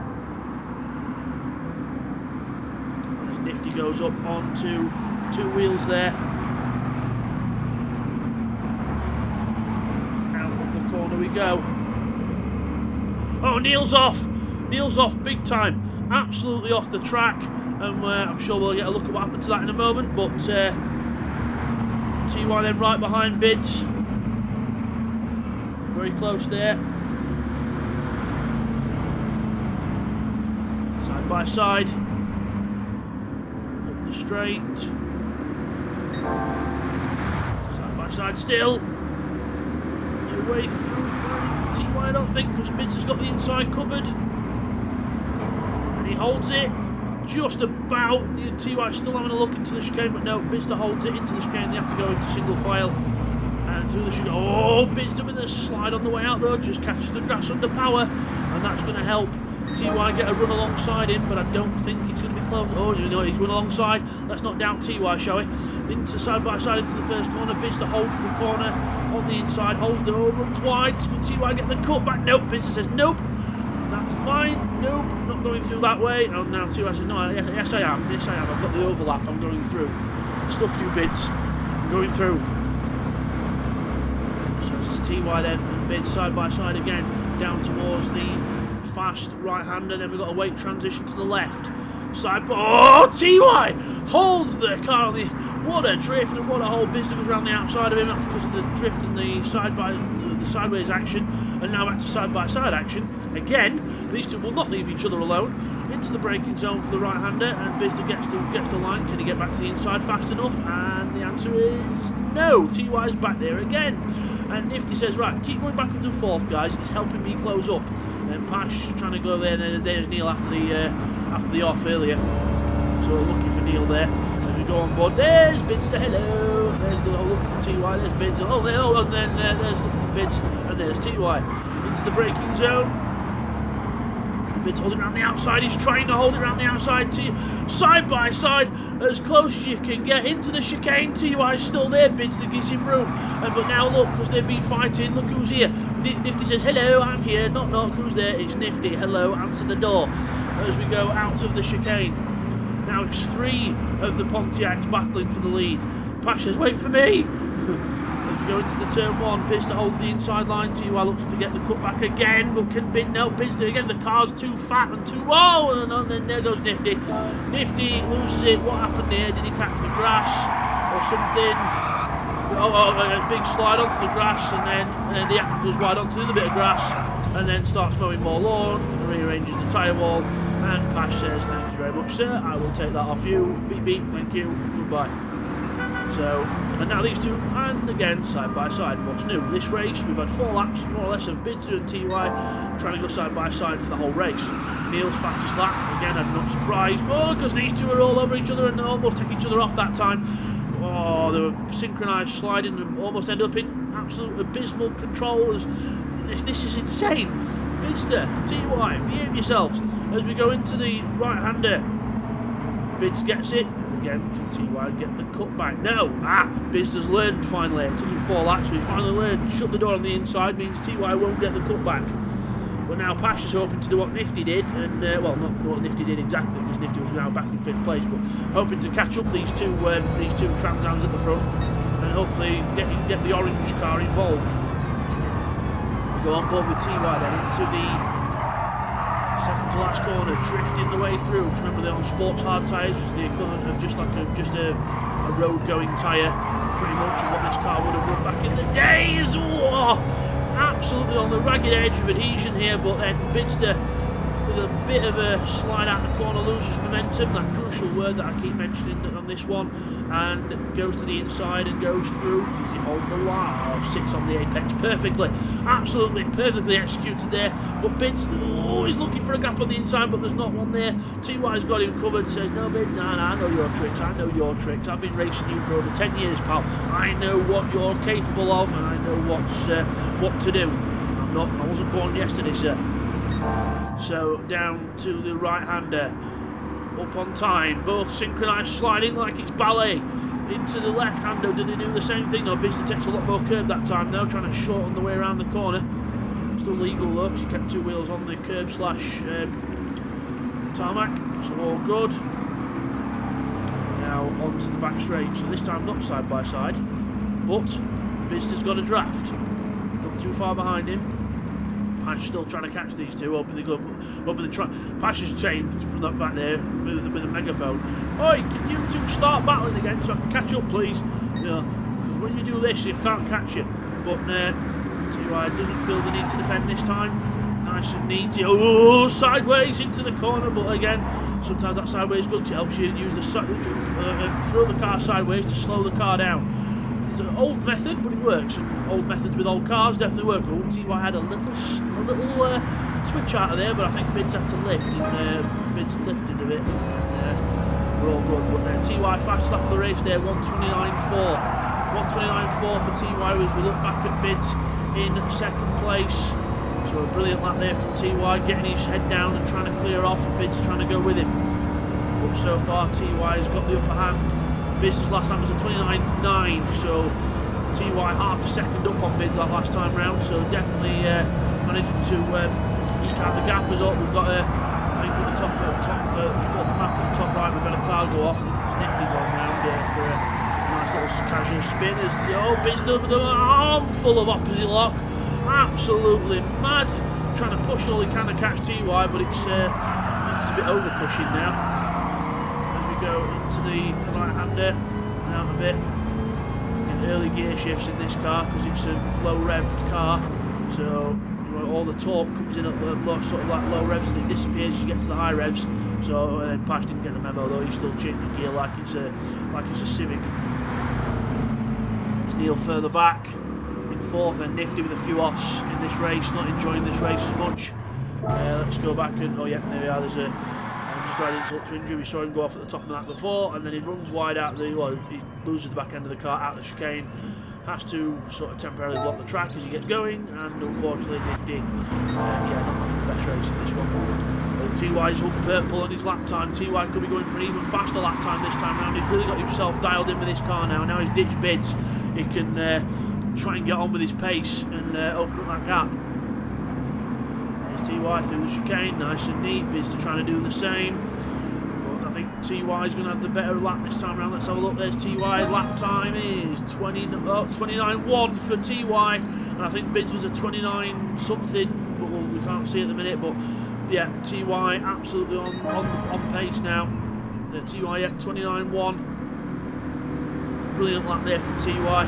As Nifty goes up onto 2 wheels there. Corner we go. Oh, Neil's off big time, absolutely off the track, and I'm sure we'll get a look at what happened to that in a moment, but TY then right behind Bids, very close there, side by side, up the straight, side by side still. Way through TY, I don't think, because Bids has got the inside covered, and he holds it just about. TY still having a look into the chicane, but no, Bidsda holds it into the chicane. They have to go into single file and through the chicane. Oh, Bidsda with a slide on the way out though, just catches the grass under power, and that's going to help TY get a run alongside him, but I don't think it's going to be close. Oh, you know, he's run alongside. Let's not doubt TY, shall we? Into side by side into the first corner. Bidsda holds the corner on the inside, holds the runs wide. Could TY get the cut back? Nope. Bidsda says nope. That's mine. Nope. Not going through that way. And now TY says no. Yes, I am. Yes, I am. I've got the overlap. I'm going through. Stuff you, Bids. I'm going through. So it's TY then and Bids side by side again, down towards the fast right-hander. Then we've got a weight transition to the left. Side. Oh, TY holds the car on the. What a drift and what a hold. Bidsda goes around the outside of him. That's because of the drift and the sideways action. And now back to side-by-side action. Again, these two will not leave each other alone. Into the braking zone for the right-hander, and Bidsda gets the line. Can he get back to the inside fast enough? And the answer is no. TY's back there again. And Nifty says, right, keep going back into 4th, guys. It's helping me close up. And Pash trying to go there. And there's Neil after the off earlier. So looking for Neil there. Go on board. There's Bidsda, hello. There's the look from TY. There's Bidsda. Oh, and then there's look from Bids, and there's TY into the braking zone. Bids holding around the outside. He's trying to hold it around the outside. Side by side, as close as you can get into the chicane. TY's still there. Bidsda gives him room. But now look, because they've been fighting. Look who's here. Nifty says, hello, I'm here. Knock, knock. Who's there? It's Nifty. Hello, answer the door. As we go out of the chicane. Now it's 3 of the Pontiacs battling for the lead. Pash says, wait for me! As we go into the turn 1, Bidsda holds the inside line. TY looks to get the cut back again, but can Bidsda again. The car's too fat and too. Whoa! And then there goes Nifty. Nifty loses it. What happened there? Did he catch the grass or something? A big slide onto the grass, and then the apple goes wide onto the other bit of grass, and then starts mowing more lawn, rearranges the tyre wall. And Pash says, thank you very much, sir. I will take that off you. Beep, beep, thank you. Goodbye. So, and now these two, and again, side by side. What's new? This race, we've had 4 laps, more or less, of Bidsda and TY trying to go side by side for the whole race. Neil's fastest lap. Again, I'm not surprised. Oh, because these two are all over each other and almost took each other off that time. Oh, they were synchronised sliding and almost ended up in absolute abysmal controls. This is insane. Bidsda, TY, behave yourselves. As we go into the right-hander, Bids gets it. And again, can TY get the cut back? No! Bidsda's learned finally. It took him 4 laps, but he finally learned. Shut the door on the inside means TY won't get the cut back. But now Pash is hoping to do what Nifty did, and well, not what Nifty did exactly, because Nifty was now back in 5th place, but hoping to catch up these two Trans Ams at the front, and hopefully get the orange car involved. We go on board with TY then into the second to last corner, drifting the way through. Because remember, they're on sports hard tyres, which is the equivalent of just a road going tyre, pretty much of what this car would have run back in the days. Whoa! Absolutely on the ragged edge of adhesion here, but then Bidsda with a bit of a slide out the corner, loses momentum, that crucial word that I keep mentioning on this one, and goes to the inside and goes through. Does he hold the line? Sits on the apex perfectly, absolutely perfectly executed there, but Bidsda is looking for a gap on the inside, but there's not one there. TY's got him covered, says, no Bids, I know your tricks, I've been racing you for over 10 years, pal, I know what you're capable of, and I know what to do. No, I wasn't born yesterday, sir. So down to the right-hander. Up on time. Both synchronised sliding like it's ballet. Into the left-hander. Did they do the same thing? No, Bisley takes a lot more curb that time though, trying to shorten the way around the corner. Still legal though, because he kept 2 wheels on the curb slash tarmac. So all good. Now onto the back straight. So this time not side by side, but Bisley's got a draft. Not too far behind him. Pash still trying to catch these two, hoping they go. Pash is chained from that back there with a megaphone. Oi, can you two start battling again so I can catch up, please? You know, when you do this, you can't catch you. But TY doesn't feel the need to defend this time. Nice and neat. Oh, sideways into the corner, but again, sometimes that sideways good because it helps you use the throw the car sideways to slow the car down. It's an old method, but it works. And old methods with old cars definitely work. Oh, TY had a little twitch out of there, but I think Bids had to lift, and Bids lifted a bit. We're all good. But TY fast lap of the race there, 1:29.4. 1:29.4 for TY as we look back at Bids in second place. So a brilliant lap there from TY, getting his head down and trying to clear off, and Bids trying to go with him. But so far, TY has got the upper hand. Bids' last time was a 29.9, so TY half a second up on Bids that last time round, so definitely managing to eke out the gap as well. We've got I think at the top map at the top right, we've had a car go off. It's Nifty going round for a nice little casual spin as Bids does with an armful of opposite lock. Absolutely mad, trying to push all he can to catch TY, but it's a bit over pushing now. Go into the right-hander and out of it. In early gear shifts in this car because it's a low-revved car, so all the torque comes in at sort of like low revs and it disappears as you get to the high revs. So Pash didn't get the memo though. He's still changing gear like it's a Civic. There's Neil further back in fourth, and Nifty with a few offs in this race, not enjoying this race as much. Let's go back and there we are. There's a just had insult to injury. We saw him go off at the top of that before, and then he runs wide out he loses the back end of the car out the chicane, has to sort of temporarily block the track as he gets going, and unfortunately Nifty not having the best race in this one. TY's up purple on his lap time. TY could be going for an even faster lap time this time round. He's really got himself dialed in with this car now. Now he's ditched Bids, he can try and get on with his pace and open up that gap. TY through the chicane, nice and neat. Bids to trying to do the same, but I think TY is going to have the better lap this time around. Let's have a look. There's TY. Lap time is 29.1 for TY, and I think Bids was a 29 something, but we can't see at the minute. But yeah, TY absolutely on pace now. The TY at 29.1. Brilliant lap there from TY.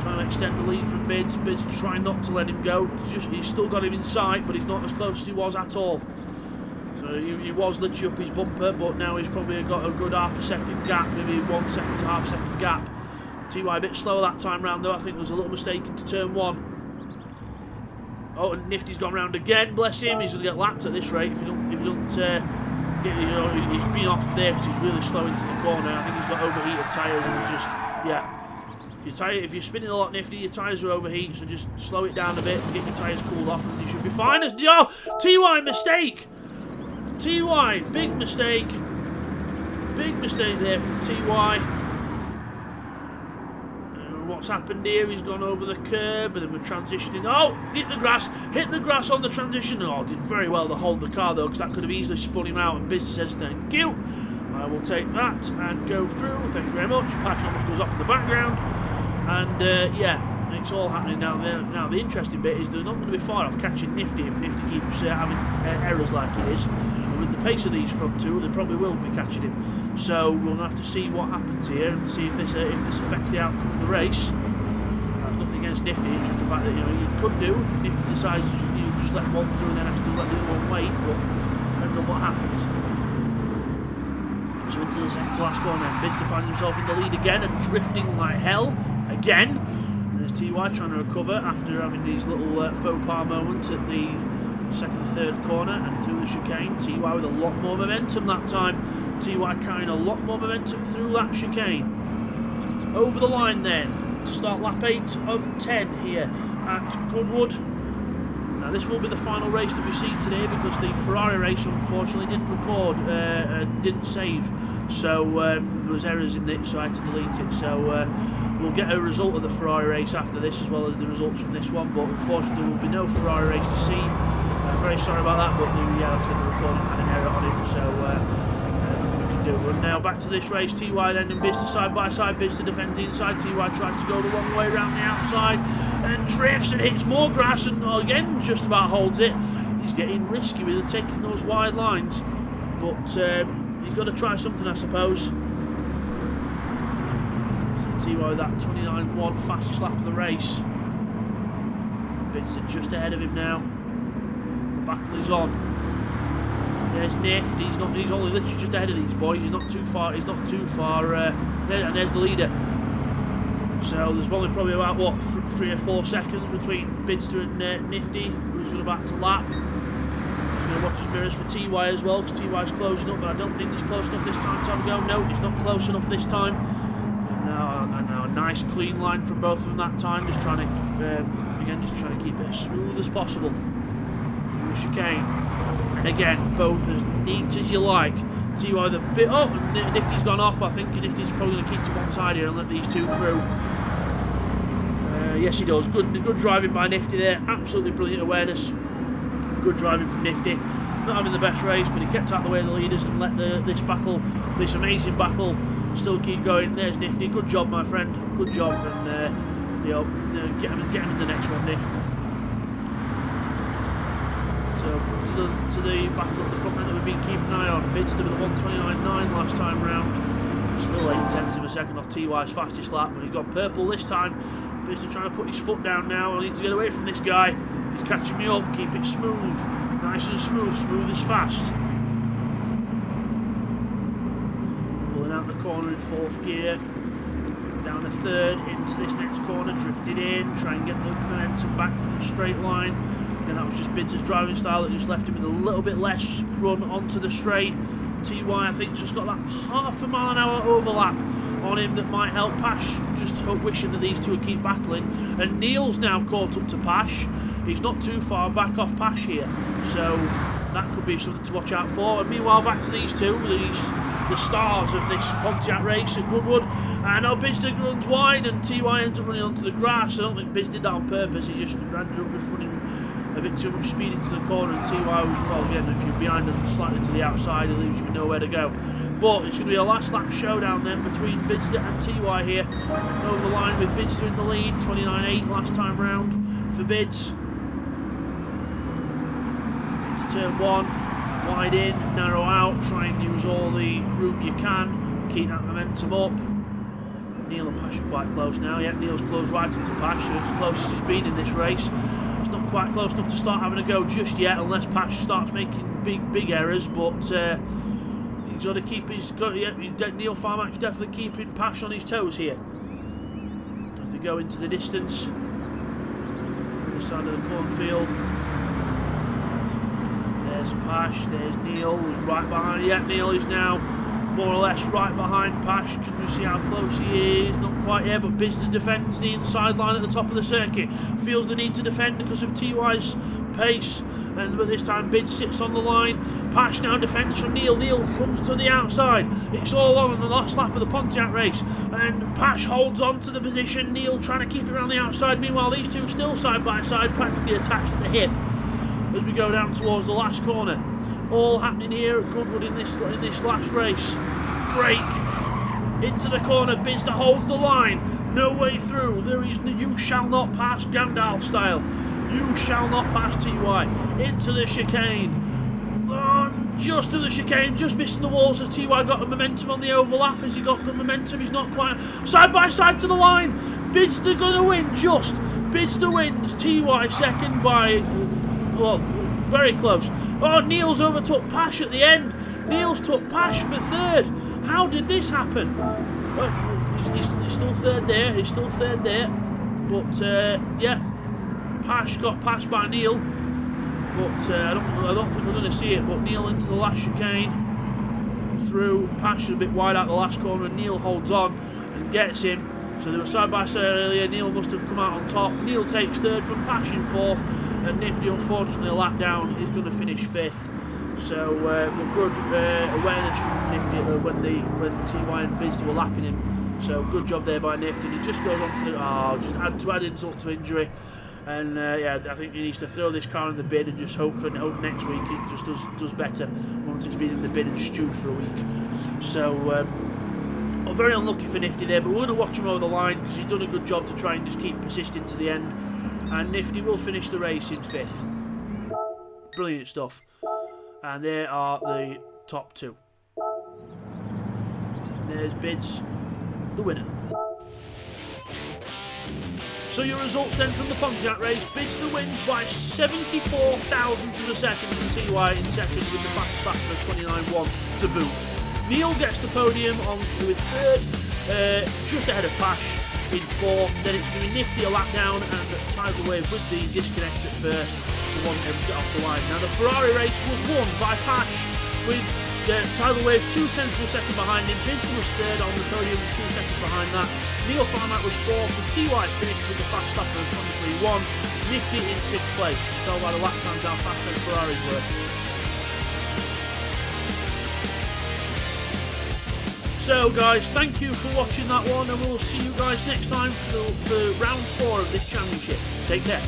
Trying to extend the lead from Bids. Bids trying not to let him go. He's still got him in sight, but he's not as close as he was at all. So he was literally up his bumper, but now he's probably got a good half a second gap, maybe 1 second to half a second gap. TY a bit slower that time round though. I think there was a little mistake into turn 1. Oh, and Nifty's gone round again. Bless him. He's going to get lapped at this rate if he don't get. He's been off there because he's really slow into the corner. I think he's got overheated tyres and he's just if you're spinning a lot, Nifty, your tyres are overheating, so just slow it down a bit and get your tyres cooled off and you should be fine. TY mistake! TY, big mistake. Big mistake there from TY. What's happened here? He's gone over the curb and then we're transitioning. Oh, hit the grass on the transition. Oh, did very well to hold the car though, because that could have easily spun him out, and Business says thank you. I will take that and go through. Thank you very much. Pash almost goes off in the background. And it's all happening now. Now the interesting bit is they're not going to be far off catching Nifty if Nifty keeps having errors like it is. And with the pace of these front two, they probably will be catching him. So we'll have to see what happens here and see if this affects the outcome of the race. That's nothing against Nifty. It's just the fact that you could do if Nifty decides you just let one through and then have to let the other one wait. But depends on what happens. So into the second to last corner, and Bids finds himself in the lead again and drifting like hell again. And there's TY trying to recover after having these little faux pas moments at the second and third corner and through the chicane. TY with a lot more momentum that time. TY carrying a lot more momentum through that chicane. Over the line then to start lap 8 of 10 here at Goodwood. Now this will be the final race that we see today, because the Ferrari race unfortunately didn't record and didn't save, so there was errors in it, so I had to delete it. So we'll get a result of the Ferrari race after this, as well as the results from this one, but unfortunately there will be no Ferrari race to see. Very sorry about that, but like I said, the recording had an error on it, so nothing we can do. But now back to this race, TY then and Bizster side by side. Bizster defends the inside, TY tries to go the wrong way around the outside and drifts and hits more grass, and again just about holds it. He's getting risky with taking those wide lines, but he's got to try something, I suppose. So TY with that 29.1 fastest lap of the race. Bizster just ahead of him now. Battle is on. There's Nift. He's only literally just ahead of these boys. He's not too far. He's not too far. And there's the leader. So there's probably about what 3 or 4 seconds between Bidster and Nifty, who's going back to lap. He's going to watch his mirrors for TY as well, because TY's closing up, but I don't think he's close enough this time to have a go. No, he's not close enough this time. And now a nice clean line from both of them that time. Just trying to keep it as smooth as possible. Through the chicane, and again both as neat as you like. TY the bit up, and Nifty's gone off. I think Nifty's probably going to keep to one side here and let these two through. Yes, he does. Good driving by Nifty there. Absolutely brilliant awareness. Good driving from Nifty. Not having the best race, but he kept out the way of the leaders and let this amazing battle, still keep going. There's Nifty. Good job, my friend. Good job, and get him in the next one, Nifty. To the battle at the front end that we've been keeping an eye on. Bidster with a 1:29.9 last time round. Still 8/10 of a second off TY's fastest lap, but he's gone purple this time. Bidster trying to put his foot down now. I need to get away from this guy. He's catching me up. Keep it smooth. Nice and smooth as fast. Pulling out the corner in 4th gear. Down the 3rd into this next corner. Drifted in. Try and get the momentum back from the straight line. And that was just Bidster's driving style that just left him with a little bit less run onto the straight. TY, I think, just got that half a mile an hour overlap on him that might help Pash. Just wishing that these two would keep battling. And Neil's now caught up to Pash. He's not too far back off Pash here, so that could be something to watch out for. And meanwhile, back to these two, the stars of this Pontiac race at Goodwood. And now Bidster runs wide, and TY ends up running onto the grass. I don't think Biz did that on purpose. He just ended up just running a bit too much speed into the corner, and TY was, well, again, if you're behind them slightly to the outside, it leaves you nowhere to go. But it's going to be a last lap showdown then between Bidster and TY here. Over the line with Bidster in the lead, 29.8 last time round for Bids. Into turn 1, wide in, narrow out, try and use all the room you can, keep that momentum up. Neil and Pash are quite close now. Yeah, Neil's close right up to Pash, so it's close as he's been in this race. It's not quite close enough to start having a go just yet, unless Pash starts making big errors. But he's got to keep Neil Farmack's definitely keeping Pash on his toes here as they go into the distance. On the side of the cornfield. There's Pash. There's Neil, who's right behind. Yeah, Neil is now more or less right behind Pash. Can we see how close he is? Not quite yet, but Bidster defends the inside line at the top of the circuit. Feels the need to defend because of TY's pace, but this time Bid sits on the line. Pash now defends from Neil. Neil comes to the outside. It's all on the last lap of the Pontiac race, and Pash holds on to the position. Neil trying to keep it around the outside. Meanwhile, these two still side by side, practically attached at the hip as we go down towards the last corner. All happening here at Goodwood in this last race. Break into the corner. Bidster holds the line. No way through. There is you shall not pass, Gandalf style. You shall not pass TY into the chicane. Just to the chicane, just missing the walls as TY got the momentum on the overlap. As he got the momentum, he's not quite side by side to the line. Bidster gonna win. Just Bidster wins. TY second by, well, very close. Oh, Neil's overtook Pash at the end. Neil's took Pash for 3rd. How did this happen? Well, he's still 3rd there. He's still 3rd there. But yeah, Pash got passed by Neil. But I don't think we're going to see it. But Neil into the last chicane. Through. Pash is a bit wide out the last corner, and Neil holds on and gets him. So they were side by side earlier. Neil must have come out on top. Neil takes 3rd from Pash in 4th. and Nifty, unfortunately, a lap down, is going to finish 5th. So, but good awareness from Nifty when TY and Bizda were lapping him. So, good job there by Nifty. And he just goes on to just add insult to injury. And yeah, I think he needs to throw this car in the bin and just hope next week it just does better once it's been in the bin and stewed for a week. So, well, very unlucky for Nifty there, but we're going to watch him over the line because he's done a good job to try and just keep persisting to the end. And Nifty will finish the race in 5th. Brilliant stuff. And there are the top 2. There's Bids, the winner. So your results then from the Pontiac race: Bidster wins by 74 thousandths of a second from TY in second with the fastest lap of 29.1 to boot. Neil gets the podium with 3rd, just ahead of Pash in 4th. Then it's going to be Nifty a lap down and Tidal Wave with the disconnect at first. So one able to get off the line. Now the Ferrari race was won by Pash with Tidal Wave 2/10 of a second behind him. Bidster was 3rd on the podium, 2 seconds behind that. Neil Farmack was 4th, and TY finished with the fast lap of 23.1. Nifty in 6th place. You can tell by the lap times how fast those Ferraris were. So guys, thank you for watching that one, and we'll see you guys next time for round 4 of this championship. Take care.